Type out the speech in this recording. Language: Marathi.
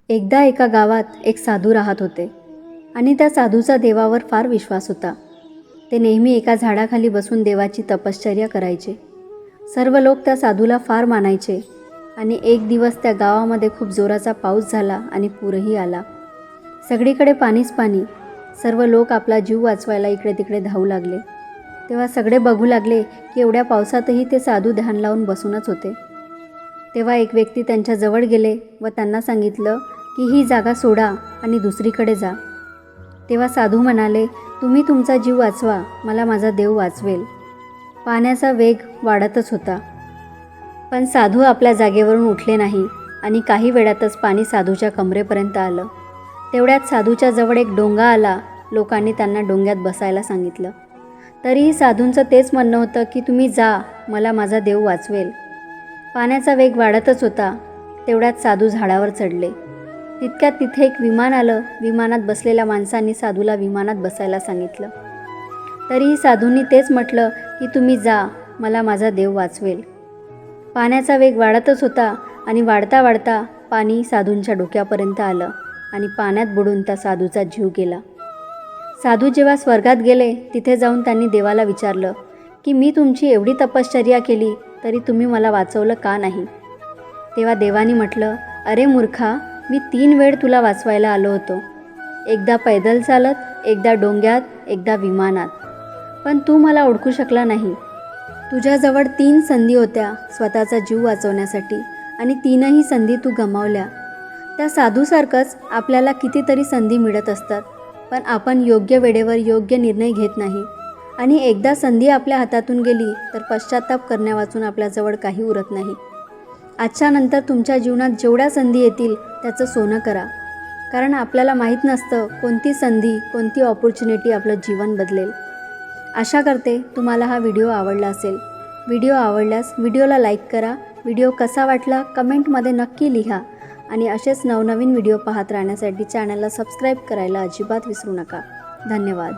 एकदा एका गावात एक साधू राहत होते आणि त्या साधूचा देवावर फार विश्वास होता. ते नेहमी एका झाडाखाली बसून देवाची तपश्चर्या करायचे. सर्व लोक त्या साधूला फार मानायचे आणि एक दिवस त्या गावामध्ये खूप जोराचा पाऊस झाला आणि पूरही आला. सगळीकडे पाणीच पाणी. सर्व लोक आपला जीव वाचवायला इकडे तिकडे धावू लागले. तेव्हा सगळे बघू लागले की एवढ्या पावसातही ते साधू ध्यान लावून बसूनच होते. तेव्हा एक व्यक्ती त्यांच्याजवळ गेले व त्यांना सांगितलं की ही जागा सोडा आणि दुसरीकडे जा. तेव्हा साधू म्हणाले, तुम्ही तुमचा जीव वाचवा, मला माझा देव वाचवेल. पाण्याचा वेग वाढतच होता, पण साधू आपल्या जागेवरून उठले नाही आणि काही वेळातच पाणी साधूच्या कमरेपर्यंत आलं. तेवढ्यात साधूच्या जवळ एक डोंगा आला. लोकांनी त्यांना डोंग्यात बसायला सांगितलं. तरीही साधूंचं तेच म्हणणं होतं की तुम्ही जा, मला माझा देव वाचवेल. पाण्याचा वेग वाढतच होता. तेवढ्यात साधू झाडावर चढले. तितक्यात तिथे एक विमान आलं. विमानात बसलेल्या माणसांनी साधूला विमानात बसायला सांगितलं. तरीही साधूंनी तेच म्हटलं की तुम्ही जा, मला माझा देव वाचवेल. पाण्याचा वेग वाढतच होता आणि वाढता वाढता पाणी साधूंच्या डोक्यापर्यंत आलं आणि पाण्यात बुडून त्या साधूचा जीव गेला. साधू जेव्हा स्वर्गात गेले तिथे जाऊन त्यांनी देवाला विचारलं की मी तुमची एवढी तपश्चर्या केली तरी तुम्ही मला वाचवलं का नाही? तेव्हा देवानी म्हटलं, अरे मूर्खा, मी 3 वेळ तुला वाचवायला आलो होतो. एकदा पैदल चालत, एकदा डोंग्यात, एकदा विमानात. पण तू मला ओळखू शकला नाही. तुझ्याजवळ 3 संधी होत्या स्वतःचा जीव वाचवण्यासाठी आणि 3ही संधी तू गमावल्या. त्या साधूसारखंच आपल्याला कितीतरी संधी मिळत असतात, पण आपण योग्य वेळेवर योग्य निर्णय घेत नाही आणि एकदा संधी आपल्या हातातून गेली तर पश्चाताप करण्यावाचून आपल्याजवळ काही उरत नाही. आजच्या नंतर तुमच्या जीवनात जेवढ्या संधी येतील त्याचं सोनं करा, कारण आपल्याला माहीत नसतं कोणती संधी, कोणती ऑपॉर्च्युनिटी आपलं जीवन बदलेल. आशा करते तुम्हाला हा व्हिडिओ आवडला असेल. व्हिडिओ आवडल्यास व्हिडिओला लाईक करा. व्हिडिओ कसा वाटला कमेंटमध्ये नक्की लिहा आणि असेच नवनवीन व्हिडिओ पाहत राहण्यासाठी चॅनलला सबस्क्राईब करायला अजिबात विसरू नका. धन्यवाद.